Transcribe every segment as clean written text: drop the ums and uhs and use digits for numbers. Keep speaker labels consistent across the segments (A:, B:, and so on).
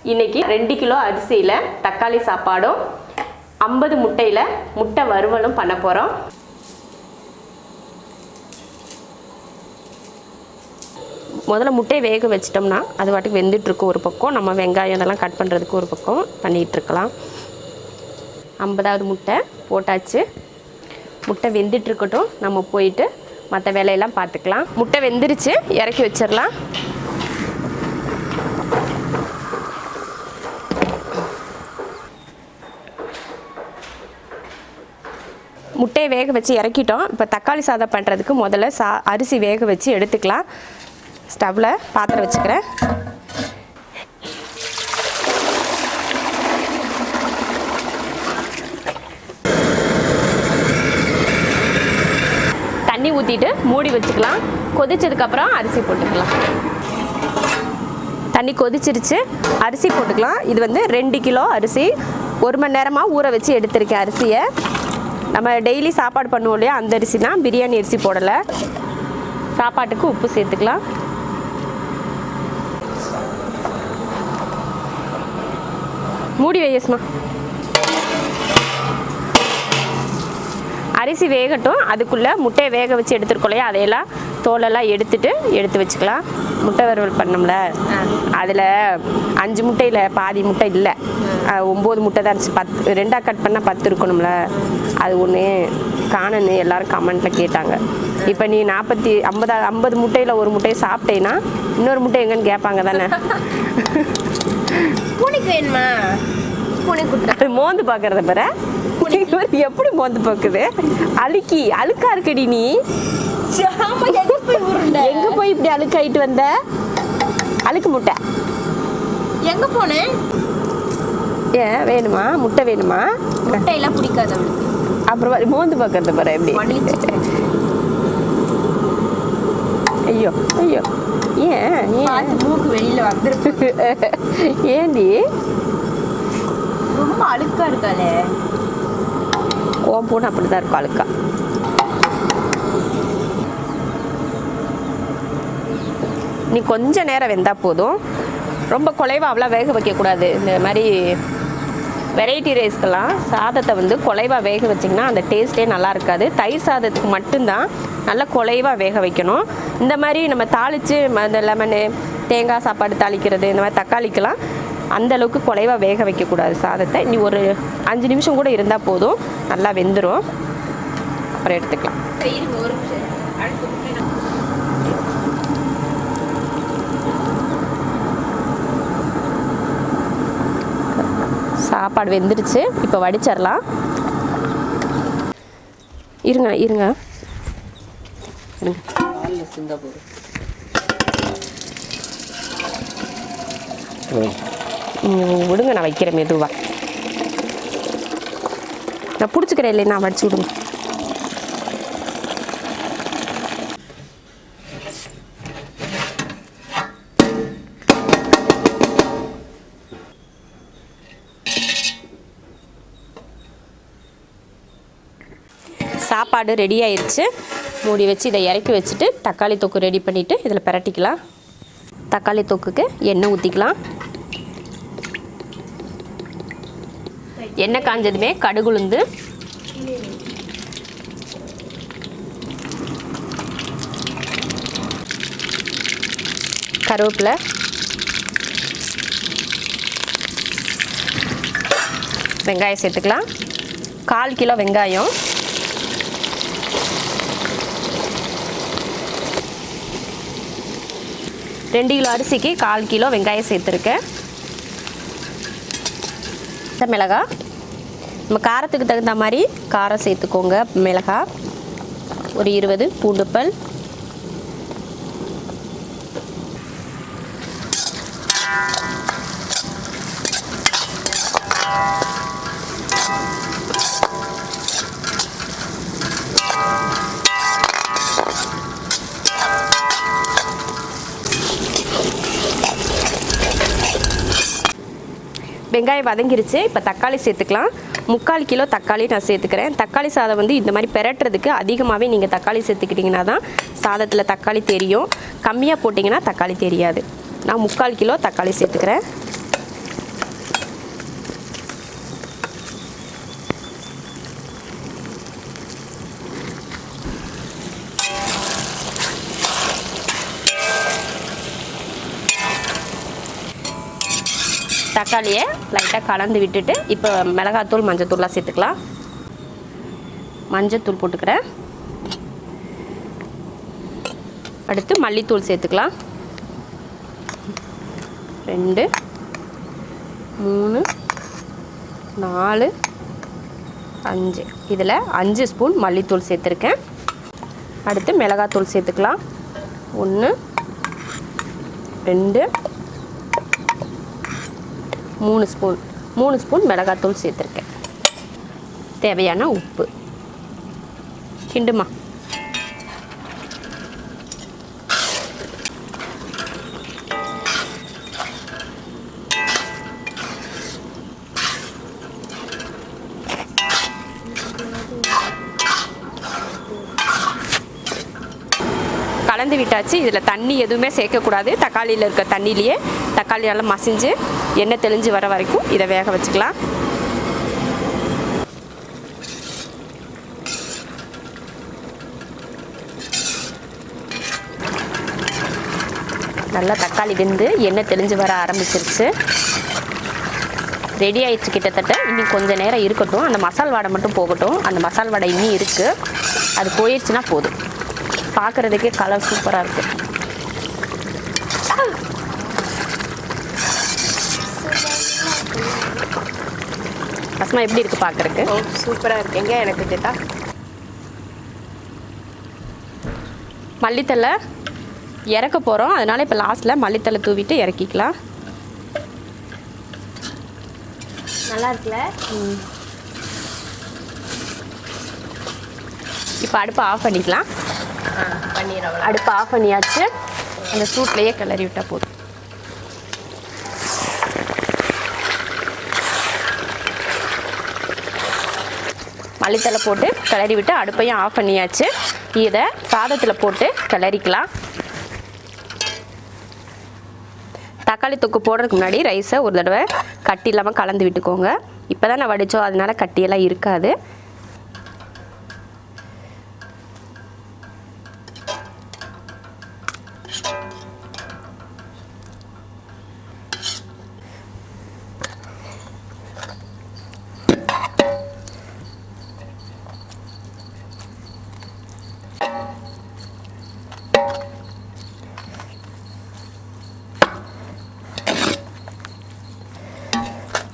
A: இன்னைக்கு 2 கிலோ அரிசியில் தக்காளி சாப்பாடும் 50 முட்டையில் முட்டை வறுவலும் பண்ண போகிறோம். முதல்ல முட்டையை வேக வச்சிட்டோம்னா அது வாட்டுக்கு வெந்துட்டுருக்கும் ஒரு பக்கம். நம்ம வெங்காயம் இதெல்லாம் கட் பண்ணுறதுக்கு ஒரு பக்கம் பண்ணிகிட்ருக்கலாம். 50வது முட்டை போட்டாச்சு. முட்டை வெந்துட்டுருக்கட்டும், நம்ம போயிட்டு மற்ற வேலையெல்லாம் பார்த்துக்கலாம். முட்டை வெந்துருச்சு, இறக்கி வச்சிடலாம். முட்டையை வேக வச்சு இறக்கிட்டோம். இப்போ தக்காளி சாதம் பண்ணுறதுக்கு முதல்ல அரிசி வேக வச்சு எடுத்துக்கலாம். ஸ்டவ்வில் பாத்திரம் வச்சுக்கிறேன். தண்ணி ஊற்றிட்டு மூடி வச்சுக்கலாம். கொதிச்சதுக்கப்புறம் அரிசி போட்டுக்கலாம். தண்ணி கொதிச்சிருச்சு, அரிசி போட்டுக்கலாம். இது வந்து 2 கிலோ அரிசி 1 மணி நேரமாக ஊற வச்சு எடுத்திருக்கேன். அரிசியை நம்ம டெய்லி சாப்பாடு பண்ணுவோம் இல்லையா, அந்த அரிசி தான், பிரியாணி அரிசி போடலை. சாப்பாட்டுக்கு உப்பு சேர்த்துக்கலாம். மூடி வையஸ்மா. அரிசி வேகட்டும். அதுக்குள்ளே முட்டையை வேக வச்சு எடுத்துருக்கோம் இல்லையா, அதையெல்லாம் தோலெல்லாம் எடுத்து வச்சுக்கலாம். முட்டை வறுவல் பண்ணோம்ல, அதில் 5 முட்டையில் பாதி முட்டை இல்லை, 9 முட்டை தான் இருந்துச்சு. 10 2ஆக கட் பண்ணால் 10 இருக்கணும்ல, அது ஒன்று காணன்னு எல்லோரும் கமெண்ட்டில் கேட்டாங்க. இப்போ நீ 50 முட்டையில் ஒரு முட்டையை சாப்பிட்டேன்னா இன்னொரு முட்டை எங்கன்னு கேட்பாங்க தானே.
B: பூனைக்கு வேணுமா? பூனை குட்டை
A: அது மோந்து பார்க்குறத பாரு. எப்படி மோந்து பார்க்குது? அழுக்கா இருக்குடி. நீ எங்க போய் இப்படி அழுக்காயிட்டு வந்த? அழுக்கு முட்டை
B: எங்க போனேன்?
A: ஏன் வேணுமா? முட்டை வேணுமா?
B: முட்டையெல்லாம் பிடிக்காது அவளுக்கு.
A: அப்புறம் மோந்து பார்க்கறது பாரு எப்படி. ஐயோ ஐயோ, ஏன்
B: மூக்கு வெளியில வந்துருக்கு.
A: ஏண்டி
B: ரொம்ப அழுக்கா இருக்காளே?
A: ஓ பூனை அப்படிதான் இருக்கும், அழுக்கா. நீ கொஞ்ச நேரம் வெந்தா போதும். ரொம்ப குலைவாக அவ்வளோ வேக வைக்கக்கூடாது. இந்த மாதிரி வெரைட்டி ரைஸ்க்கெல்லாம் சாதத்தை வந்து குலைவாக வேக வச்சிங்கன்னா அந்த டேஸ்ட்டே நல்லா இருக்காது. தயிர் சாதத்துக்கு மட்டும்தான் நல்லா குலைவாக வேக வைக்கணும். இந்த மாதிரி நம்ம தாளித்து அந்த லெமனு தேங்காய் சாப்பாடு தாளிக்கிறது, இந்த மாதிரி தக்காளிக்கெல்லாம் அந்தளவுக்கு குலைவாக வேக வைக்கக்கூடாது சாதத்தை. இனி ஒரு 5 நிமிஷம் கூட இருந்தால் போதும், நல்லா வெந்துடும். அப்புறம் எடுத்துக்கலாம். சாப்பாடு வெந்துருச்சு, இப்போ வடிச்சிடலாம். இருங்க விடுங்க, நான் வைக்கிறேன் மெதுவா. நான் பிடிச்சிக்கிறேன் இல்லை, நான் வடிச்சு விடுங்க. சாப்பாடு ரெடி ஆயிடுச்சு. மூடி வச்சு இதை இறக்கி வச்சுட்டு தக்காளி தொக்கு ரெடி பண்ணிவிட்டு இதில் பிரட்டிக்கலாம். தக்காளி தொக்குக்கு எண்ணெய் ஊற்றிக்கலாம். எண்ணெய் காஞ்சதுமே கடுகுளுந்து, கருவேப்பிலை, வெங்காயம் சேர்த்துக்கலாம். 1/4 கிலோ வெங்காயம், 2 கிலோ அரிசிக்கு 1/4 கிலோ வெங்காயம் சேர்த்துருக்கேன். மிளகாய் நம்ம காரத்துக்கு தகுந்த மாதிரி காரம் சேர்த்துக்கோங்க. மிளகாய் ஒரு 20 பூண்டுப்பல், வெங்காயம் வதங்கிருச்சு. இப்போ தக்காளி சேர்த்துக்கலாம். 3/4 கிலோ தக்காளி நான் சேர்த்துக்கிறேன். தக்காளி சாதம் வந்து இந்த மாதிரி பெரட்டுறதுக்கு அதிகமாகவே நீங்கள் தக்காளி சேர்த்துக்கிட்டிங்கன்னா தான் சாதத்தில் தக்காளி தெரியும். கம்மியாக போட்டிங்கன்னா தக்காளி தெரியாது. நான் 3/4 கிலோ தக்காளி சேர்த்துக்கிறேன். தக்காளியை லைட்டாக கலந்து விட்டுட்டு இப்போ மிளகாத்தூள் மஞ்சத்தூள்லாம் சேர்த்துக்கலாம். மஞ்சத்தூள் போட்டுக்கிறேன். அடுத்து மல்லித்தூள் சேர்த்துக்கலாம். 2 3 4 5 இதில் 5 ஸ்பூன் மல்லித்தூள் சேர்த்துருக்கேன். அடுத்து மிளகாத்தூள் சேர்த்துக்கலாம். 1 2 3 ஸ்பூன் மிளகாத்தூள் சேர்த்துருக்கேன். தேவையான உப்பு. கிண்டுமா. கலந்து விட்டாச்சு. இதில் தண்ணி எதுவுமே சேர்க்கக்கூடாது. தக்காளியில் இருக்க தண்ணியிலேயே தக்காளி நல்லா மசிஞ்சு எண்ணெய் தெளிஞ்சு வர வரைக்கும் இதை வேக வச்சுக்கலாம். நல்லா தக்காளி வெந்து எண்ணெய் தெளிஞ்சு வர ஆரம்பிச்சிருச்சு. ரெடி ஆயிடுச்சு கிட்டத்தட்ட. இன்னும் கொஞ்சம் நேரம் இருக்கட்டும். அந்த மசால் வாடை மட்டும் போகட்டும். அந்த மசால் வாடை இன்னும் இருக்குது. அது போயிடுச்சுன்னா போதும். பார்க்குறதுக்கே கலர் சூப்பராக இருக்குது. அஸ்மா எப்படி இருக்குது பார்க்குறதுக்கு?
B: சூப்பராக இருக்குங்க. எனக்கு கேட்டா
A: மல்லித்தலை இறக்க போகிறோம். அதனால் இப்போ லாஸ்ட்டில் மல்லித்தலை தூவிட்டு இறக்கிக்கலாம்.
B: நல்லா இருக்குல்ல?
A: இப்போ அடுப்பை ஆஃப் பண்ணிக்கலாம்.
B: பண்ணிடுறோம்.
A: அடுப்பை ஆஃப் பண்ணியாச்சு. அந்த சூட்லேயே கிளறி விட்டால் போதும். மல்லித்தலை போட்டு கிளறி விட்டு அடுப்பையும் ஆஃப் பண்ணியாச்சு. இதை சாதத்தில் போட்டு கிளறிக்கலாம். தக்காளி தொக்கு போடுறதுக்கு முன்னாடி ரைஸை ஒரு தடவை கட்டி இல்லாமல் கலந்து விட்டுக்கோங்க. இப்போ தான் நான் வடித்தோம், அதனால கட்டியெல்லாம் இருக்காது.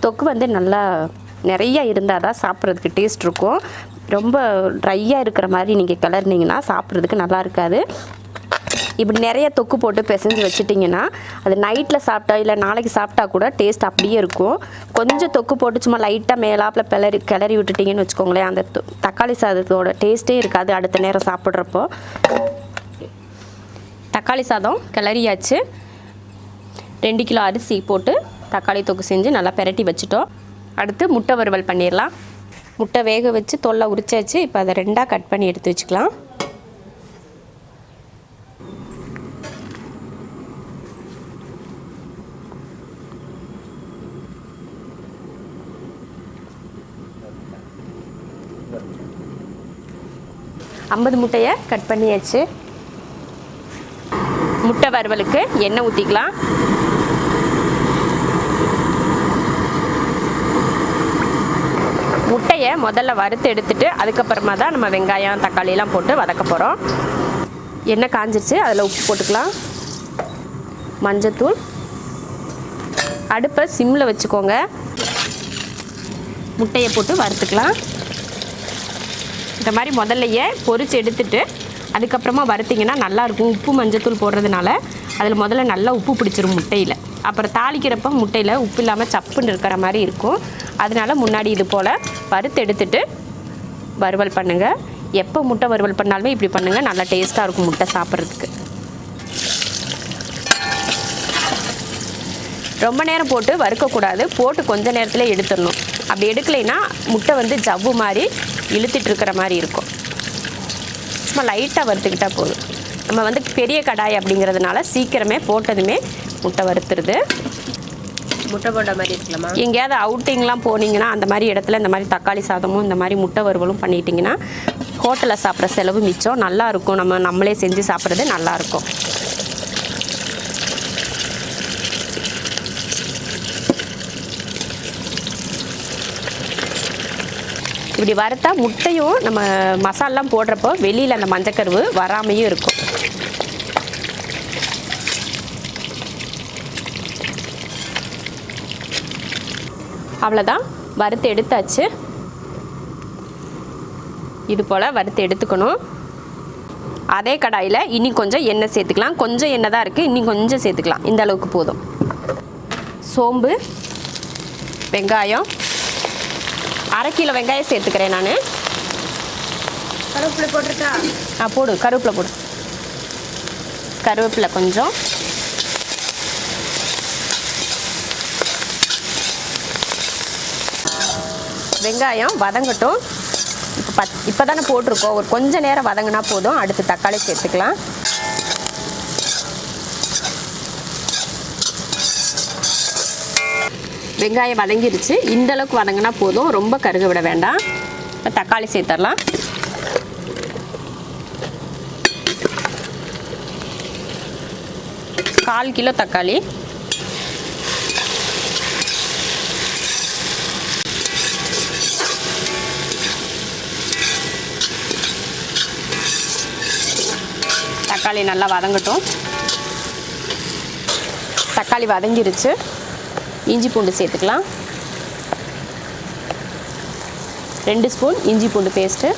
A: தொக்கு வந்து நல்லா நிறையா இருந்தால் தான் சாப்பிட்றதுக்கு டேஸ்ட் இருக்கும். ரொம்ப ட்ரையாக இருக்கிற மாதிரி நீங்கள் கிளறினீங்கன்னா சாப்பிட்றதுக்கு நல்லா இருக்காது. இப்படி நிறைய தொக்கு போட்டு பிசைஞ்சு வச்சுட்டிங்கன்னா அது நைட்டில் சாப்பிட்டா இல்லை நாளைக்கு சாப்பிட்டா கூட டேஸ்ட் அப்படியே இருக்கும். கொஞ்சம் தொக்கு போட்டு சும்மா லைட்டாக மேலாப்பில் கிளறி விட்டுட்டிங்கன்னு வச்சுக்கோங்களேன், அந்த தக்காளி சாதத்தோட டேஸ்ட்டே இருக்காது அடுத்த நேரம் சாப்பிட்றப்போ. தக்காளி சாதம் கிளறியாச்சு. 2 கிலோ அரிசி போட்டு தக்காளி தொக்கு செஞ்சு நல்லா பெரட்டி வச்சுட்டோம். அடுத்து முட்டை வறுவல் பண்ணிடலாம். முட்டை வேக வச்சு தோலை உரிச்சாச்சு. இப்போ அதை 2ஆக கட் பண்ணி எடுத்து வச்சுக்கலாம். ஐம்பது முட்டையை கட் பண்ணியாச்சு. முட்டை வறுவலுக்கு எண்ணெய் ஊற்றிக்கலாம். முட்டையை முதல்ல வறுத்து எடுத்துட்டு அதுக்கப்புறமா தான் நம்ம வெங்காயம் தக்காளியெல்லாம் போட்டு வதக்க போகிறோம். எண்ணெய் காஞ்சிருச்சு. அதில் உப்பு போட்டுக்கலாம். மஞ்சத்தூள். அடுப்பை சிம்மில் வச்சுக்கோங்க. முட்டையை போட்டு வறுத்துக்கலாம். இந்த மாதிரி முதல்லையே பொரித்து எடுத்துட்டு அதுக்கப்புறமா வறுத்திங்கன்னா நல்லாயிருக்கும். உப்பு மஞ்சத்தூள் போடுறதுனால அதில் முதல்ல நல்லா உப்பு பிடிச்சிரும் முட்டையில். அப்புறம் தாளிக்கிறப்ப முட்டையில் உப்பு இல்லாமல் சப்புன்னு இருக்கிற மாதிரி இருக்கும். அதனால் முன்னாடி இது போல் வறுத்து எடுத்துட்டு வறுவல் பண்ணுங்கள். எப்போ முட்டை வறுவல் பண்ணாலுமே இப்படி பண்ணுங்கள், நல்லா டேஸ்ட்டாக இருக்கும் முட்டை சாப்பிட்றதுக்கு. ரொம்ப நேரம் போட்டு வறுக்கக்கூடாது. போட்டு கொஞ்சம் நேரத்தில் எடுத்துடணும். அப்படி எடுக்கலைன்னா முட்டை வந்து ஜவ்வு மாதிரி இழுத்துட்டு இருக்கிற மாதிரி இருக்கும். சும்மா லைட்டாக வறுத்துக்கிட்டால் போதும். நம்ம வந்து பெரிய கடாய் அப்படிங்கிறதுனால சீக்கிரமே போட்டதுமே முட்டை வறுத்துருது.
B: முட்டை போட்ட மாதிரி இருக்கலாமா?
A: எங்கேயாவது அவுட்டிங்லாம் போனீங்கன்னா அந்த மாதிரி இடத்துல இந்த மாதிரி தக்காளி சாதமும் இந்த மாதிரி முட்டை வறுவலும் பண்ணிட்டிங்கன்னா ஹோட்டலில் சாப்பிட்ற செலவு மிச்சம். நல்லாயிருக்கும். நம்மளே செஞ்சு சாப்பிட்றது நல்லாயிருக்கும். இப்படி வறுத்தா முட்டையும் நம்ம மசாலாம் போடுறப்போ வெளியில் அந்த மஞ்சக்கருவு வராமையும் இருக்கும். அவ்வளோதான், வறுத்து எடுத்தாச்சு. இது போல் வறுத்து எடுத்துக்கணும். அதே கடாயில் இனி கொஞ்சம் எண்ணெய் சேர்த்துக்கலாம். கொஞ்சம் எண்ணெய் தான் இருக்குது, இன்னும் கொஞ்சம் சேர்த்துக்கலாம். இந்த அளவுக்கு போதும். சோம்பு, வெங்காயம், 1/2 கிலோ வெங்காயம் சேர்த்துக்கிறேன் நான்.
B: கருவேப்பிலை போட்டிருக்கா?
A: போடு, கருவேப்பிலை போடு. கருவேப்பிலை கொஞ்சம், வெங்காயம் வதங்கட்டும். இப்போ தானே போட்டிருக்கோம், ஒரு கொஞ்சம் நேரம் வதங்கினா போதும். அடுத்து தக்காளி சேர்த்துக்கலாம். வெங்காயம் வதங்கிருச்சு. இந்த அளவுக்கு வதங்கினா போதும், ரொம்ப கருக விட வேண்டாம். இப்போ தக்காளி சேர்த்துடலாம். கால் கிலோ தக்காளி. தக்காளி நல்லா வதங்கட்டும். தக்காளி வதங்கிருச்சு. இஞ்சி பூண்டு சேர்த்துக்கலாம். 2 ஸ்பூன் இஞ்சி பூண்டு பேஸ்ட்டு.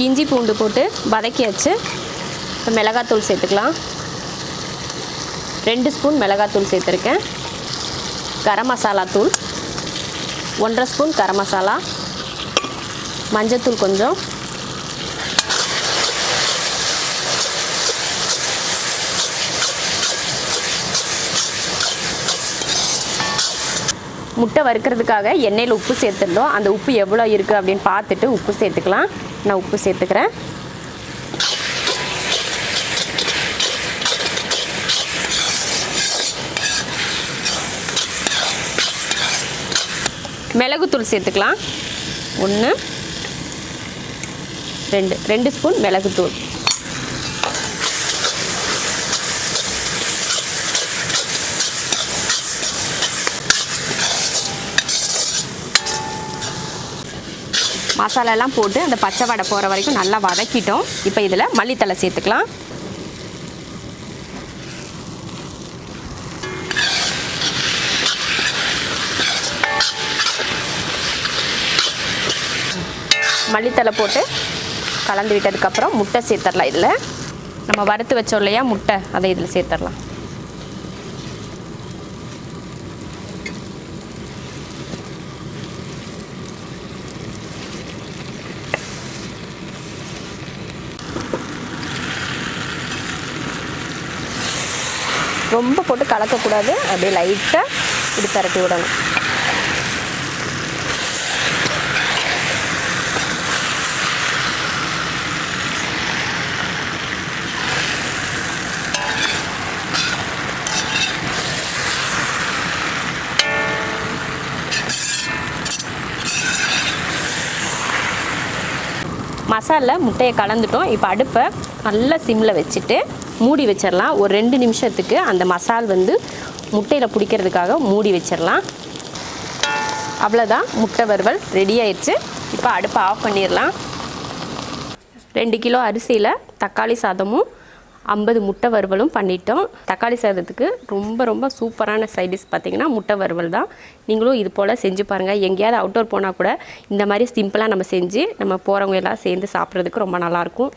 A: இஞ்சி பூண்டு போட்டு வதக்கியாச்சு. இப்போ மிளகாத்தூள் சேர்த்துக்கலாம். 2 ஸ்பூன் மிளகாத்தூள் சேர்த்துருக்கேன். கரம் மசாலா தூள் 1/2 ஸ்பூன் கரம் மசாலா. மஞ்சத்தூள் கொஞ்சம், முட்டை வறுக்கிறதுக்காக எண்ணெயில் உப்பு சேர்த்துருந்தோம். அந்த உப்பு எவ்வளோ இருக்குது அப்படின்னு பார்த்துட்டு உப்பு சேர்த்துக்கலாம். நான் உப்பு சேர்த்துக்கிறேன். மிளகுத்தூள் சேர்த்துக்கலாம். 1 2 ஸ்பூன் மிளகுத்தூள். மசாலாலாம் போட்டு அந்த பச்சை வடை போகிற வரைக்கும் நல்லா வதக்கிட்டோம். இப்போ இதில் மல்லித்தழை சேர்த்துக்கலாம். மல்லித்தழை போட்டு கலந்து விட்டதுக்கப்புறம் முட்டை சேர்த்துடலாம். இதில் நம்ம வறுத்து வச்சோம் இல்லையா முட்டை, அதை இதில் சேர்த்துடலாம். ரொம்ப போட்டு கலக்கக்கூடாது, அப்படியே லைட்டாக இப்படி பரட்டி விடணும். மசாலா முட்டையை கலந்துட்டோம். இப்போ அடுப்பை நல்லா சிம்மில் வச்சுட்டு மூடி வச்சிடலாம். ஒரு 2 நிமிஷத்துக்கு அந்த மசால் வந்து முட்டையில் பிடிக்கிறதுக்காக மூடி வச்சிடலாம். அவ்வளோதான், முட்டை வறுவல் ரெடி ஆயிடுச்சு. இப்போ அடுப்பை ஆஃப் பண்ணிடலாம். 2 கிலோ அரிசியில் தக்காளி சாதமும் 50 முட்டை வறுவலும் பண்ணிட்டோம். தக்காளி சாதத்துக்கு ரொம்ப ரொம்ப சூப்பரான சைட் டிஷ் பார்த்திங்கன்னா முட்டை வறுவல் தான். நீங்களும் இது போல் செஞ்சு பாருங்கள். எங்கேயாவது அவுட்டோர் போனால் கூட இந்த மாதிரி சிம்பிளாக நம்ம செஞ்சு நம்ம போகிறவங்க எல்லாம் சேர்ந்து சாப்பிட்றதுக்கு ரொம்ப நல்லாயிருக்கும்.